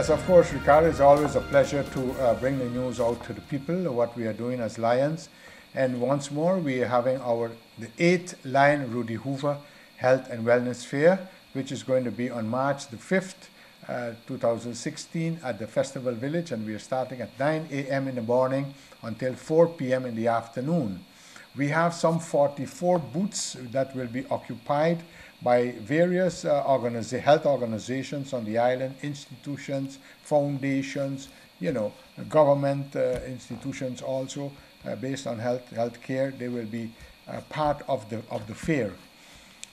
Yes, of course, Ricardo. It's always a pleasure to bring the news out to the people, what we are doing as Lions. And once more, we are having the 8th Lion Rudy Hoover Health and Wellness Fair, which is going to be on March the 5th, 2016 at the Festival Village. And we are starting at 9 a.m. in the morning until 4 p.m. in the afternoon. We have some 44 booths that will be occupied by various health organizations on the island, institutions, foundations, government institutions also based on health care. They will be part of the fair.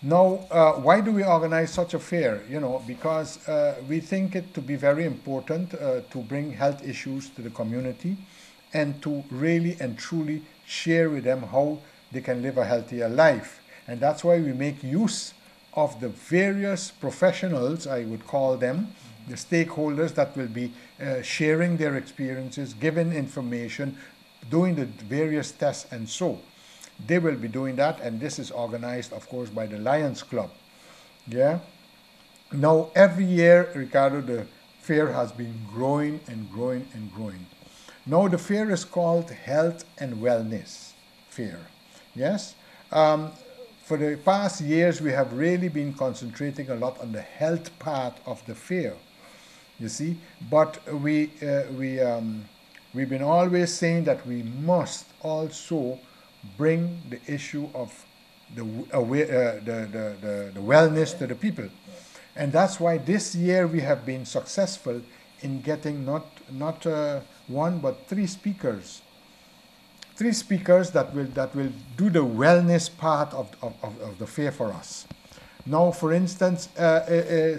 Now, why do we organize such a fair? Because we think it to be very important to bring health issues to the community and to really and truly share with them how they can live a healthier life. And that's why we make use of the various professionals, I would call them, the stakeholders that will be sharing their experiences, giving information, doing the various tests and so. They will be doing that, and this is organized, of course, by the Lions Club. Yeah. Now, every year, Ricardo, the fair has been growing and growing and growing. Now, the fair is called Health and Wellness Fair. Yes. For the past years, we have really been concentrating a lot on the health part of the fair, you see. But we've been always saying that we must also bring the issue of the wellness to the people. And that's why this year we have been successful in getting not one but three speakers that will do the wellness part of the fair for us. Now, for instance,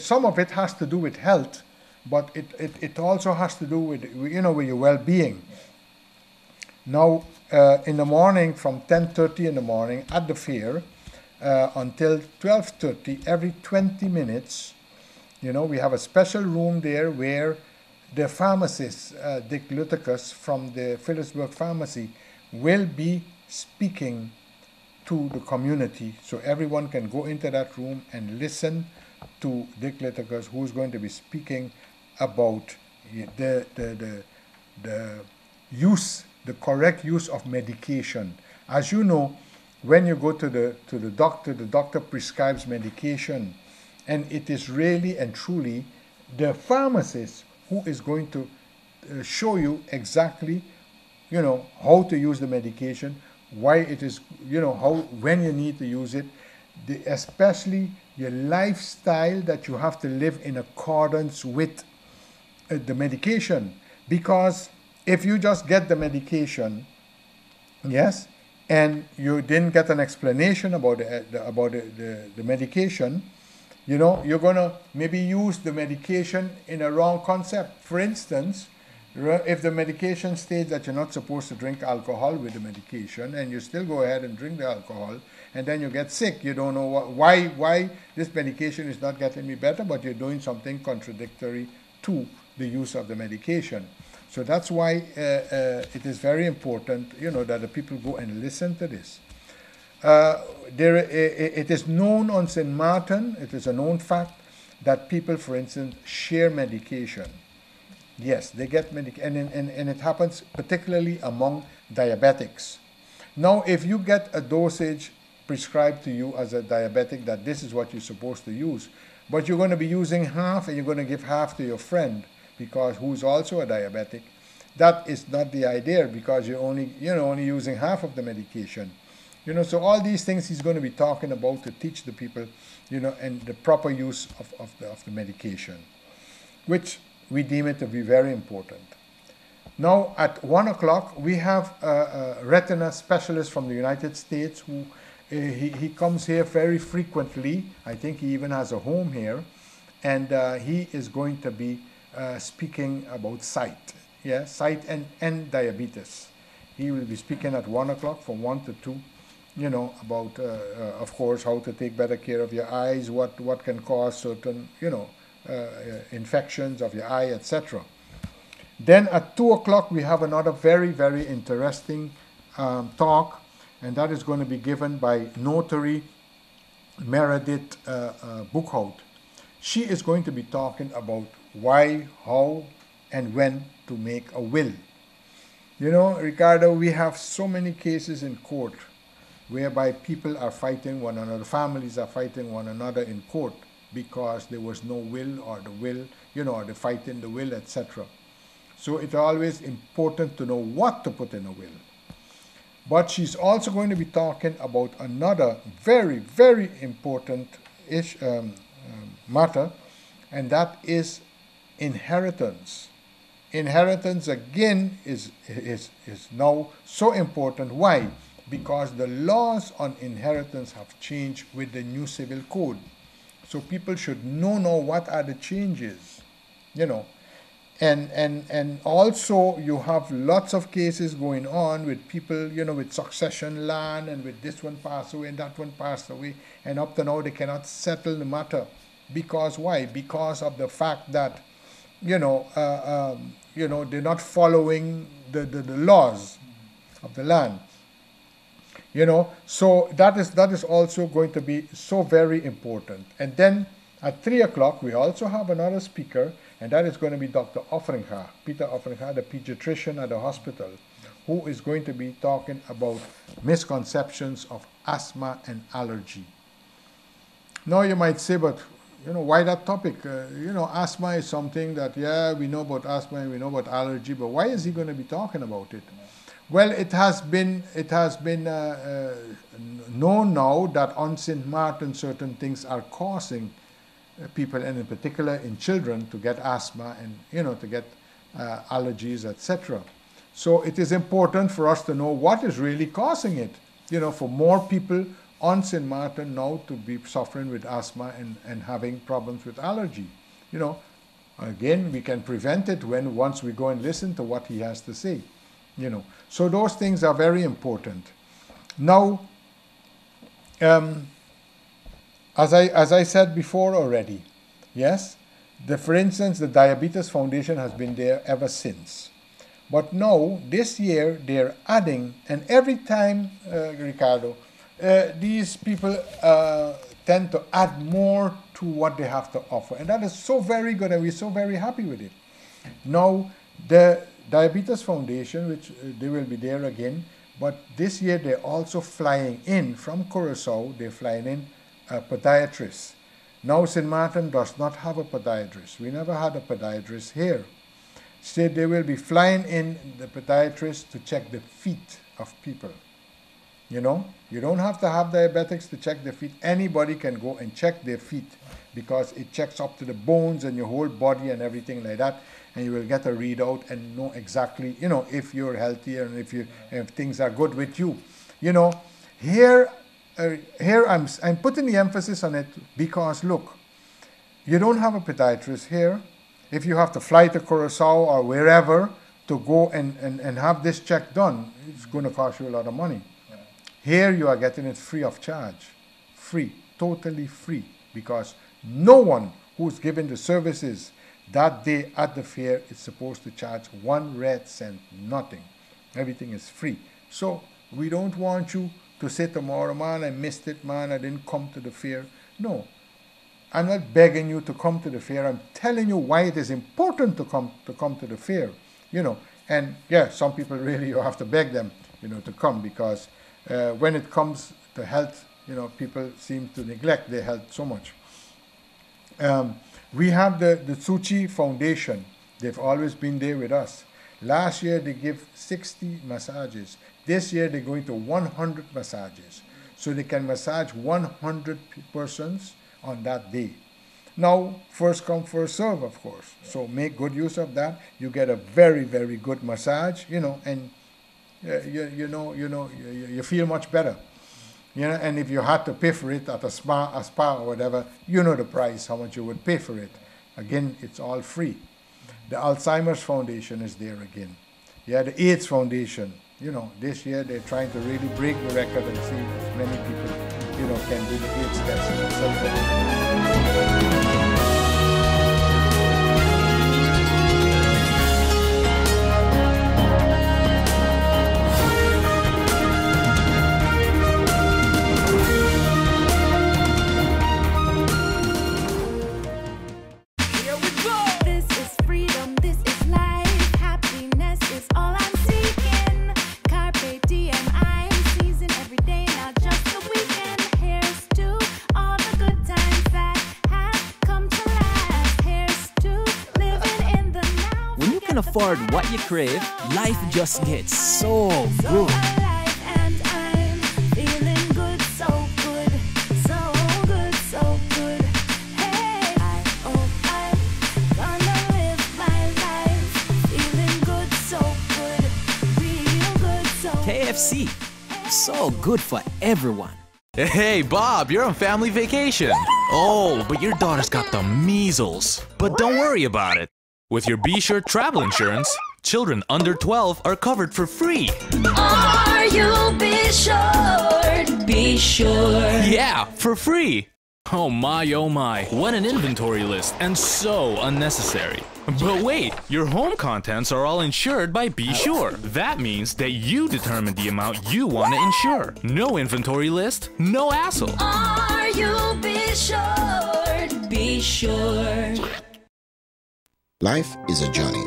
some of it has to do with health, but it also has to do with with your well-being. Now, in the morning, from 10:30 in the morning at the fair until 12:30, every 20 minutes, we have a special room there where the pharmacist, Dick Luticus from the Phillipsburg Pharmacy, will be speaking to the community. So everyone can go into that room and listen to Dick Luticus, who's going to be speaking about the correct use of medication. As you know, when you go to the doctor prescribes medication, and it is really and truly the pharmacist who is going to show you exactly how to use the medication, why it is, when you need to use it, especially your lifestyle that you have to live in accordance with the medication. Because if you just get the medication, yes, and you didn't get an explanation about the medication, you're gonna maybe use the medication in a wrong concept. For instance, if the medication states that you're not supposed to drink alcohol with the medication, and you still go ahead and drink the alcohol, and then you get sick, you don't know why this medication is not getting me better, but you're doing something contradictory to the use of the medication. So that's why it is very important, that the people go and listen to this. It is known on St. Martin, it is a known fact, that people, for instance, share medication. Yes, they get medication, and it happens particularly among diabetics. Now, if you get a dosage prescribed to you as a diabetic that this is what you're supposed to use, but you're going to be using half and you're going to give half to your friend who's also a diabetic, that is not the idea, because you're only using half of the medication. So all these things he's going to be talking about to teach the people, and the proper use of the medication, which we deem it to be very important. Now, at 1 o'clock, we have a retina specialist from the United States who he comes here very frequently. I think he even has a home here, and he is going to be speaking about sight, sight and diabetes. He will be speaking at 1 o'clock from 1 to 2, about, of course, how to take better care of your eyes, what can cause certain, infections of your eye, etc. Then at 2 o'clock, we have another very, very interesting talk, and that is going to be given by Notary Meredith Bookhout. She is going to be talking about why, how, and when to make a will. You know, Ricardo, we have so many cases in court whereby people are fighting one another, families are fighting one another in court because there was no will, or the will, or the fight in the will, etc. So it's always important to know what to put in a will. But she's also going to be talking about another very, very important matter, and that is inheritance. Inheritance, again, is now so important. Why? Because the laws on inheritance have changed with the new civil code. So people should know now what are the changes, And also you have lots of cases going on with people, with succession land, and with this one passed away and that one passed away, and up to now they cannot settle the matter. Because why? Because of the fact that, they're not following the laws of the land. So that is also going to be so very important. And then at 3 o'clock, we also have another speaker, and that is going to be Dr. Offringa, Peter Offringa, the pediatrician at the hospital, who is going to be talking about misconceptions of asthma and allergy. Now you might say, but why that topic? Asthma is something that, we know about asthma and we know about allergy, but why is he going to be talking about it? Well, it has been known now that on St. Martin certain things are causing people, and in particular in children, to get asthma and to get allergies, etc. So it is important for us to know what is really causing it. For more people on St. Martin now to be suffering with asthma and having problems with allergy. Again, we can prevent it once we go and listen to what he has to say. So those things are very important. Now, as I said before already, yes, for instance, the Diabetes Foundation has been there ever since. But now, this year, they're adding, and every time, Ricardo, these people tend to add more to what they have to offer. And that is so very good, and we're so very happy with it. Now, the Diabetes Foundation, which they will be there again, but this year they're also flying in from Curacao, they're flying in a podiatrist. Now St. Martin does not have a podiatrist. We never had a podiatrist here. So they will be flying in the podiatrist to check the feet of people. You don't have to have diabetics to check their feet. Anybody can go and check their feet because it checks up to the bones and your whole body and everything like that. And you will get a readout and know exactly, if you're healthy and if things are good with you. Here I'm putting the emphasis on it because, look, you don't have a podiatrist here. If you have to fly to Curacao or wherever to go and have this check done, it's going to cost you a lot of money. Here you are getting it free of charge. Free, totally free, because no one who's given the services that day at the fair is supposed to charge 1 red cent, nothing. Everything is free. So we don't want you to say tomorrow, man, I missed it, man, I didn't come to the fair. No, I'm not begging you to come to the fair. I'm telling you why it is important to come to the fair. And yeah, some people really, you have to beg them, to come, because when it comes to health, people seem to neglect their health so much. We have the Tsuchi Foundation. They've always been there with us. Last year, they gave 60 massages. This year, they're going to 100 massages. So they can massage 100 persons on that day. Now, first come, first serve, of course. So make good use of that. You get a very, very good massage, and you feel much better. And if you had to pay for it at a spa or whatever, the price, how much you would pay for it. Again, it's all free. The Alzheimer's Foundation is there again. Yeah, the AIDS Foundation. This year they're trying to really break the record and see if many people, can do the AIDS test themselves. This can't afford what you crave, life just gets so good. KFC, so good for everyone. Hey, Bob, you're on family vacation. Oh, but your daughter's got the measles. But don't worry about it. With your Be Sure travel insurance, children under 12 are covered for free. Are you Be Sure? Be Sure. Yeah, for free. Oh my, what an inventory list, and so unnecessary. But wait, your home contents are all insured by Be Sure. That means that you determine the amount you want to insure. No inventory list, no hassle. Are you Be Sure? Be Sure. Life is a journey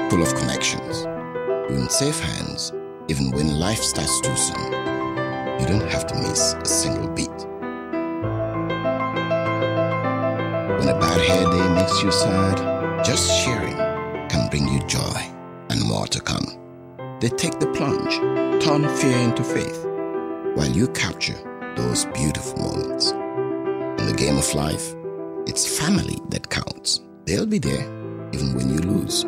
full of connections. You're in safe hands even when life starts too soon. You don't have to miss a single beat. When a bad hair day makes you sad, just sharing can bring you joy and more to come. They take the plunge, turn fear into faith, while you capture those beautiful moments. In the game of life, it's family that counts. They'll be there even when you lose.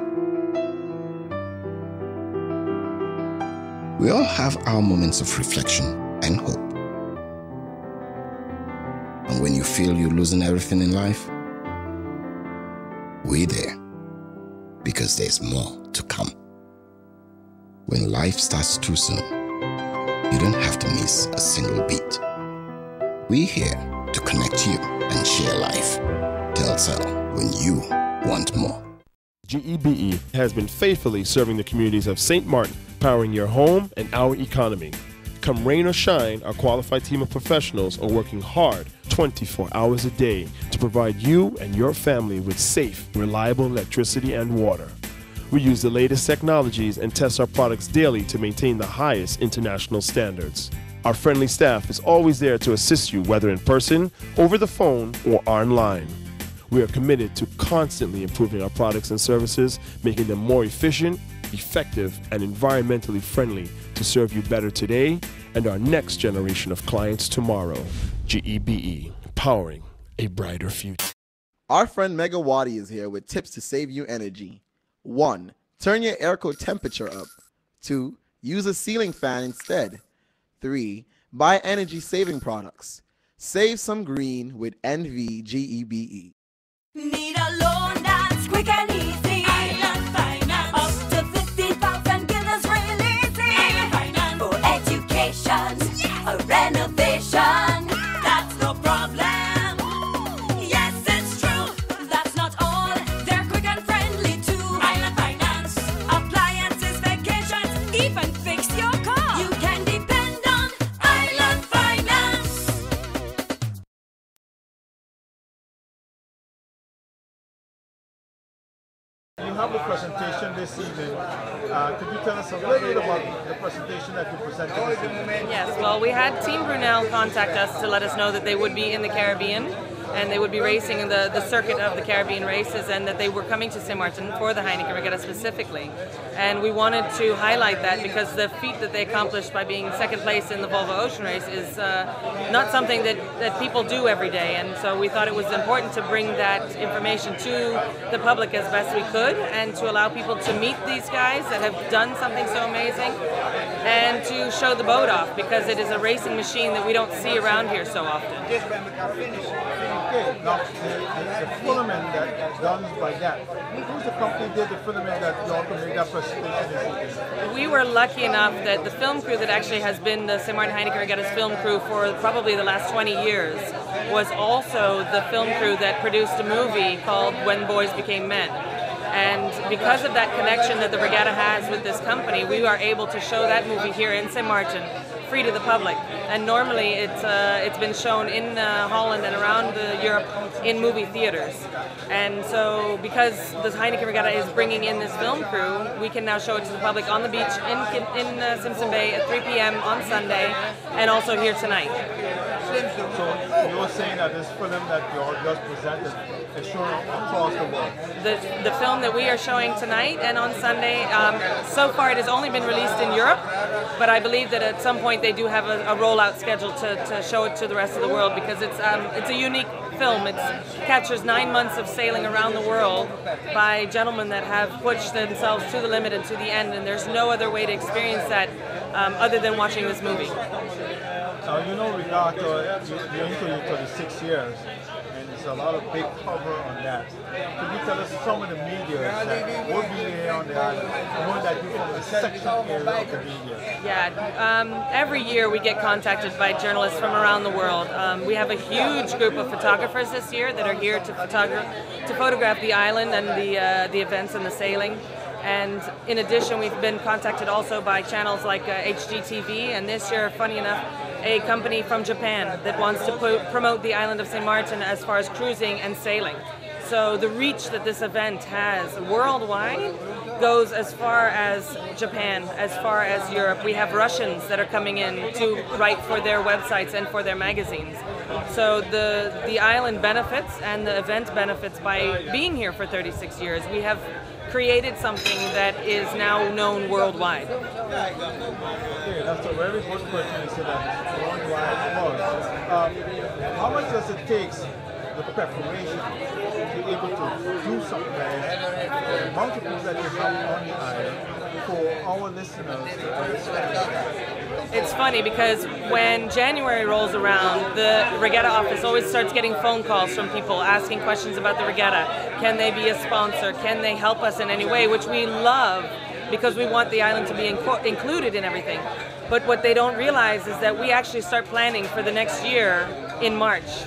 We all have our moments of reflection and hope. And when you feel you're losing everything in life, we're there, because there's more to come. When life starts too soon, you don't have to miss a single beat. We're here to connect you and share life. Telcel, when you want more. GEBE has been faithfully serving the communities of St. Martin, powering your home and our economy. Come rain or shine, our qualified team of professionals are working hard 24 hours a day to provide you and your family with safe, reliable electricity and water. We use the latest technologies and test our products daily to maintain the highest international standards. Our friendly staff is always there to assist you, whether in person, over the phone, or online. We are committed to constantly improving our products and services, making them more efficient, effective, and environmentally friendly to serve you better today and our next generation of clients tomorrow. GEBE, powering a brighter future. Our friend Megawati is here with tips to save you energy. 1. Turn your airco temperature up. 2. Use a ceiling fan instead. 3. Buy energy-saving products. Save some green with NVGEBE. Need a loan that's quick and easy. Island Finance. Up to 50,000 guineas real easy. Island Finance. For education, a renovation. That's no problem. Yes, it's true. That's not all. They're quick and friendly too. Island Finance. Appliances, vacations, even fix your car. You can depend on Island Finance. You have a presentation this evening. Could you tell us a little bit about the presentation that you presented this evening? Yes, well, we had Team Brunel contact us to let us know that they would be in the Caribbean and they would be racing in the circuit of the Caribbean races, and that they were coming to St. Martin for the Heineken Regatta specifically. And we wanted to highlight that because the feat that they accomplished by being second place in the Volvo Ocean Race is not something that people do every day. And so we thought it was important to bring that information to the public as best we could, and to allow people to meet these guys that have done something so amazing, and to show the boat off, because it is a racing machine that we don't see around here so often. Okay, now the filament that's done by that. Who's the company did the filament that you all can make that presentation this evening? We were lucky enough that the film crew that actually has been the St. Martin Heineken Regatta's film crew for probably the last 20 years was also the film crew that produced a movie called When Boys Became Men. And because of that connection that the regatta has with this company, we are able to show that movie here in St. Martin, free to the public. And normally it's been shown in Holland and around Europe in movie theaters. And so because the Heineken Regatta is bringing in this film crew, we can now show it to the public on the beach in Simpson Bay at 3 p.m. on Sunday, and also here tonight. So you were saying that this film that you all just presented is shown across the world. The film that we are showing tonight and on Sunday, so far it has only been released in Europe, but I believe that at some point they do have a rollout schedule to show it to the rest of the world, because it's a unique film. It captures 9 months of sailing around the world by gentlemen that have pushed themselves to the limit and to the end, and there's no other way to experience that other than watching this movie. Now, you know, regard to you're into your 36 years, and there's a lot of big cover on that. Could you tell us some of the media that will be here on the island, knowing that you're from the section area of the media? Yeah, every year we get contacted by journalists from around the world. We have a huge group of photographers this year that are here to photograph the island and the events and the sailing. And in addition, we've been contacted also by channels like HGTV, and this year, funny enough, a company from Japan that wants to promote the island of St. Martin as far as cruising and sailing. So the reach that this event has worldwide goes as far as Japan, as far as Europe. We have Russians that are coming in to write for their websites and for their magazines. So the island benefits and the event benefits by being here for 36 years. We have created something that is now known worldwide. Okay, that's a very good question. You said that worldwide. How much does it take, the preparation, to be able to do something like the amount of people that you have on the island for our listeners to understand? It's funny because when January rolls around, the regatta office always starts getting phone calls from people asking questions about the regatta. Can they be a sponsor? Can they help us in any way? Which we love, because we want the island to be included in everything. But what they don't realize is that we actually start planning for the next year in March.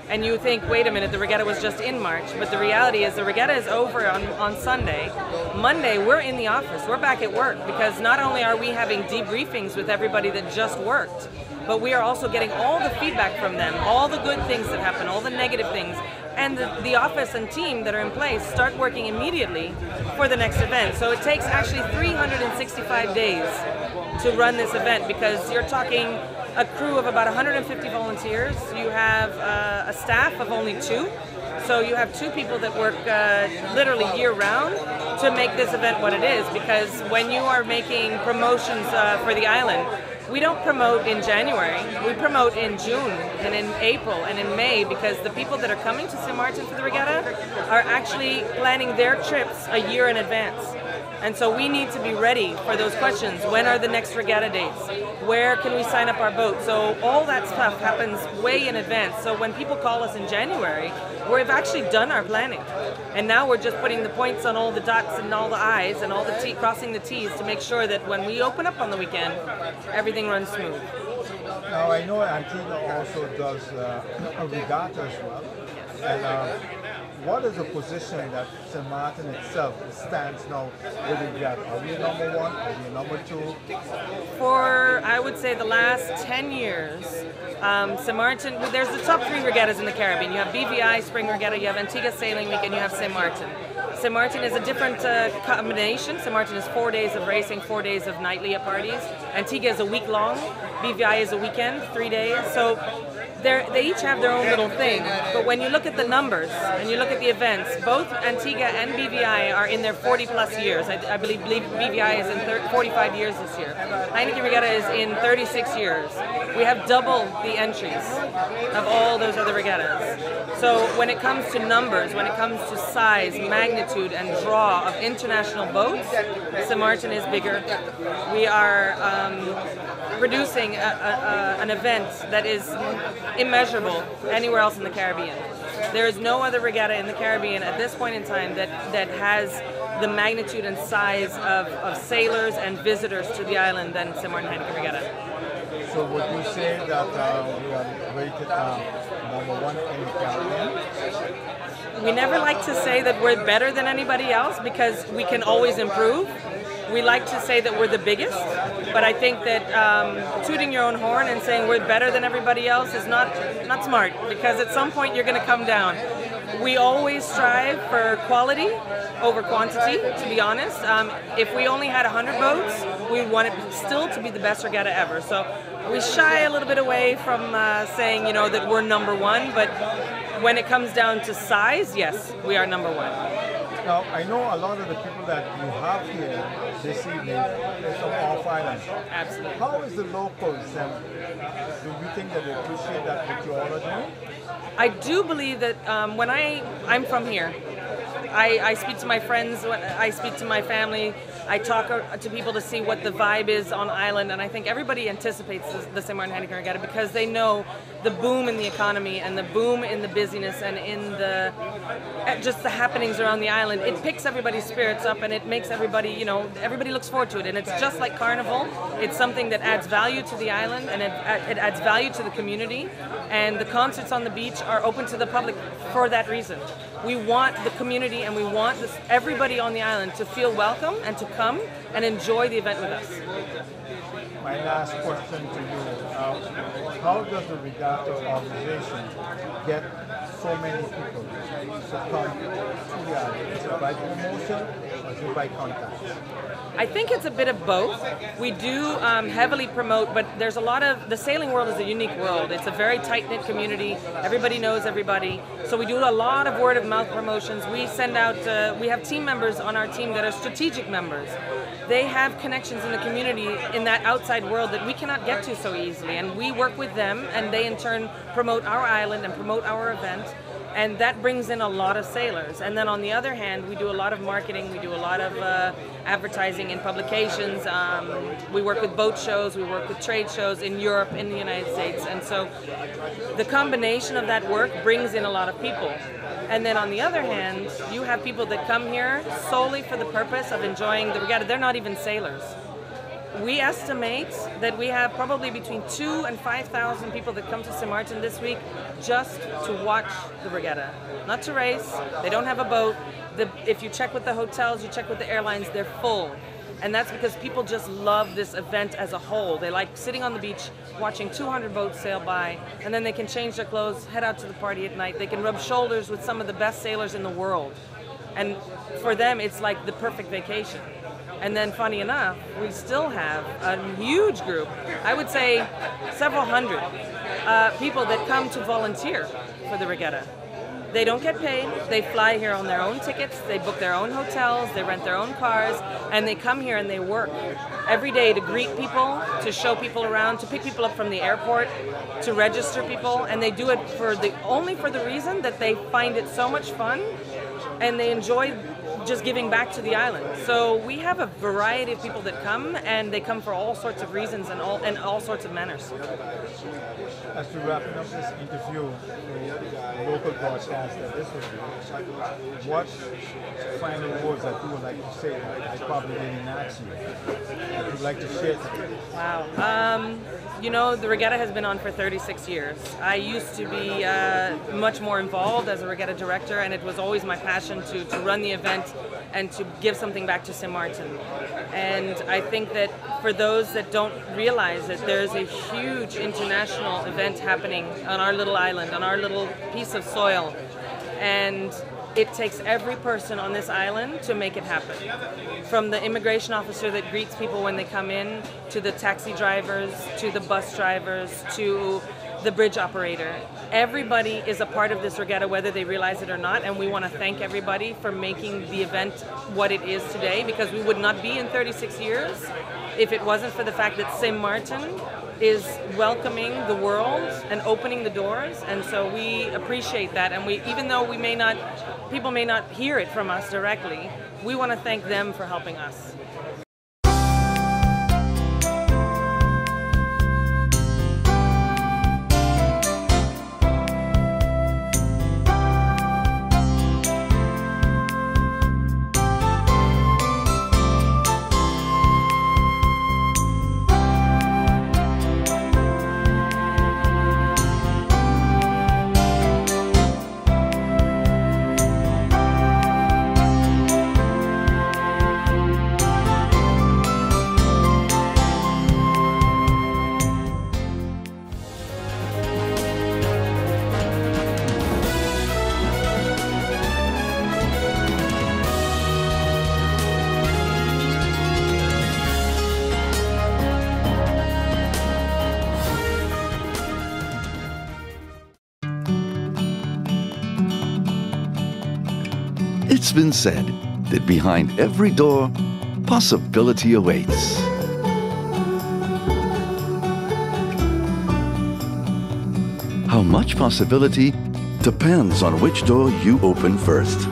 And you think, wait a minute, the regatta was just in March. But the reality is the regatta is over on Sunday. Monday, we're in the office. We're back at work, because not only are we having debriefings with everybody that just worked, but we are also getting all the feedback from them, all the good things that happen, all the negative things. And the office and team that are in place start working immediately for the next event. So it takes actually 365 days to run this event, because you're talking a crew of about 150 volunteers. You have a staff of only 2. So you have 2 people that work literally year-round to make this event what it is. Because when you are making promotions for the island, we don't promote in January. We promote in June and in April and in May, because the people that are coming to St. Martin for the regatta are actually planning their trips a year in advance. And so we need to be ready for those questions. When are the next regatta dates? Where can we sign up our boat? So all that stuff happens way in advance. So when people call us in January, we've actually done our planning. And now we're just putting the points on all the dots and all the I's and all the crossing the T's to make sure that when we open up on the weekend, everything runs smooth. Now, I know Antigua also does a regatta as well. And what is the position that St. Martin itself stands now with the regatta? Are we number 1? Are we number 2? For, I would say, the last 10 years, St. Martin, there's the top 3 regattas in the Caribbean. You have BVI Spring Regatta, you have Antigua Sailing Week, and you have St. Martin. St. Martin is a different combination. St. Martin is 4 days of racing, 4 days of nightly parties. Antigua is a week long. BVI is a weekend, 3 days. So they each have their own little thing. But when you look at the numbers and you look at the events, both Antigua and BVI are in their 40 plus years. I believe BVI is in 45 years this year. Heineken Regatta is in 36 years. We have double the entries of all those other regattas. So when it comes to numbers, when it comes to size, magnitude, and draw of international boats, St. Martin is bigger. We are producing an event that is immeasurable anywhere else in the Caribbean. There is no other regatta in the Caribbean at this point in time that has the magnitude and size of sailors and visitors to the island than St. Martin Heineken Regatta. So would you say that we are rated number 1 in the Caribbean? We never like to say that we're better than anybody else, because we can always improve. We like to say that we're the biggest, but I think that tooting your own horn and saying we're better than everybody else is not smart, because at some point you're going to come down. We always strive for quality over quantity, to be honest. If we only had 100 boats, we want it still to be the best regatta ever. So we shy a little bit away from saying, you know, that we're number one, but when it comes down to size, yes, we are number one. Now, I know a lot of the people that you have here this evening is from off island. Absolutely. How is the locals? Do you think that they appreciate that what you all are doing? I do believe that when I'm from here, I speak to my friends, I speak to my family, I talk to people to see what the vibe is on island, and I think everybody anticipates the St. Martin Heineken Regatta because they know the boom in the economy and the boom in the busyness and in the just the happenings around the island. It picks everybody's spirits up and it makes everybody, you know, everybody looks forward to it. And it's just like Carnival. It's something that adds value to the island and it adds value to the community. And the concerts on the beach are open to the public for that reason. We want the community and we want everybody on the island to feel welcome and to come and enjoy the event with us. My last question to you, how does the regatta organization get so many people to come to the island? Is it by promotion or is it by contacts? I think it's a bit of both. We do heavily promote, but there's a lot of, the sailing world is a unique world. It's a very tight-knit community. Everybody knows everybody. So we do a lot of word-of-mouth promotions. We send out, we have team members on our team that are strategic members. They have connections in the community in that outside world that we cannot get to so easily. And we work with them and they in turn promote our island and promote our event. And that brings in a lot of sailors. And then on the other hand, we do a lot of marketing, we do a lot of advertising in publications. We work with boat shows, we work with trade shows in Europe, in the United States. And so the combination of that work brings in a lot of people. And then on the other hand, you have people that come here solely for the purpose of enjoying the regatta. They're not even sailors. We estimate that we have probably between 2,000 and 5,000 people that come to St. Martin this week just to watch the regatta. Not to race, they don't have a boat. If you check with the hotels, you check with the airlines, they're full. And that's because people just love this event as a whole. They like sitting on the beach, watching 200 boats sail by, and then they can change their clothes, head out to the party at night. They can rub shoulders with some of the best sailors in the world. And for them, it's like the perfect vacation. And then, funny enough, we still have a huge group, I would say several hundred people that come to volunteer for the regatta. They don't get paid, they fly here on their own tickets, they book their own hotels, they rent their own cars, and they come here and they work every day to greet people, to show people around, to pick people up from the airport, to register people, and they do it only for the reason that they find it so much fun and they enjoy just giving back to the island. So we have a variety of people that come, and they come for all sorts of reasons and all sorts of manners. As we're wrapping up this interview with the local broadcaster, what final words that you would like to say that I probably didn't ask you, that you'd like to share today? Wow. You know, the regatta has been on for 36 years. I used to be much more involved as a regatta director, and it was always my passion to run the event and to give something back to St. Martin. And I think that for those that don't realize that there's a huge international event happening on our little island, on our little piece of soil, and it takes every person on this island to make it happen. From the immigration officer that greets people when they come in, to the taxi drivers, to the bus drivers, to the bridge operator. Everybody is a part of this regatta, whether they realize it or not, and we want to thank everybody for making the event what it is today, because we would not be in 36 years if it wasn't for the fact that St. Martin is welcoming the world and opening the doors, and so we appreciate that. And even though people may not hear it from us directly, we want to thank them for helping us. It's been said that behind every door, possibility awaits. How much possibility depends on which door you open first.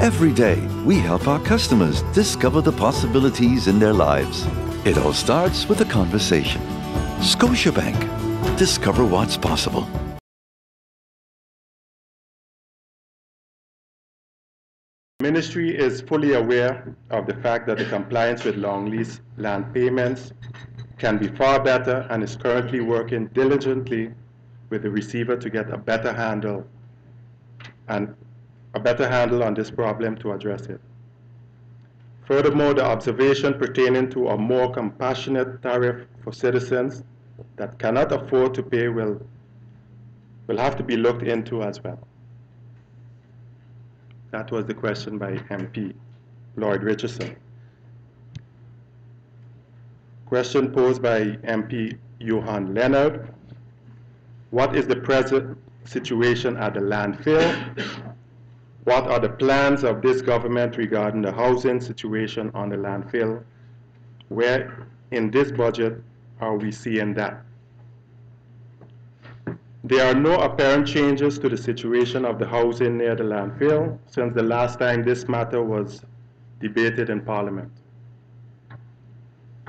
Every day, we help our customers discover the possibilities in their lives. It all starts with a conversation. Scotiabank. Discover what's possible. Ministry is fully aware of the fact that the compliance with long lease land payments can be far better and is currently working diligently with the receiver to get a better handle on this problem to address it. Furthermore, the observation pertaining to a more compassionate tariff for citizens that cannot afford to pay will have to be looked into as well. That was the question by MP Lloyd Richardson. Question posed by MP Johan Leonard. What is the present situation at the landfill? What are the plans of this government regarding the housing situation on the landfill? Where in this budget are we seeing that? There are no apparent changes to the situation of the housing near the landfill since the last time this matter was debated in Parliament.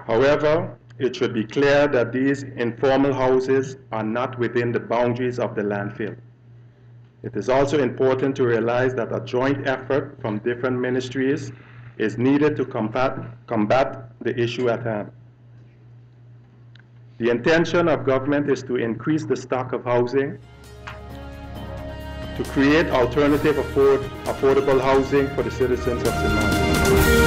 However, it should be clear that these informal houses are not within the boundaries of the landfill. It is also important to realize that a joint effort from different ministries is needed to combat the issue at hand. The intention of government is to increase the stock of housing, to create alternative affordable housing for the citizens of St. Martin.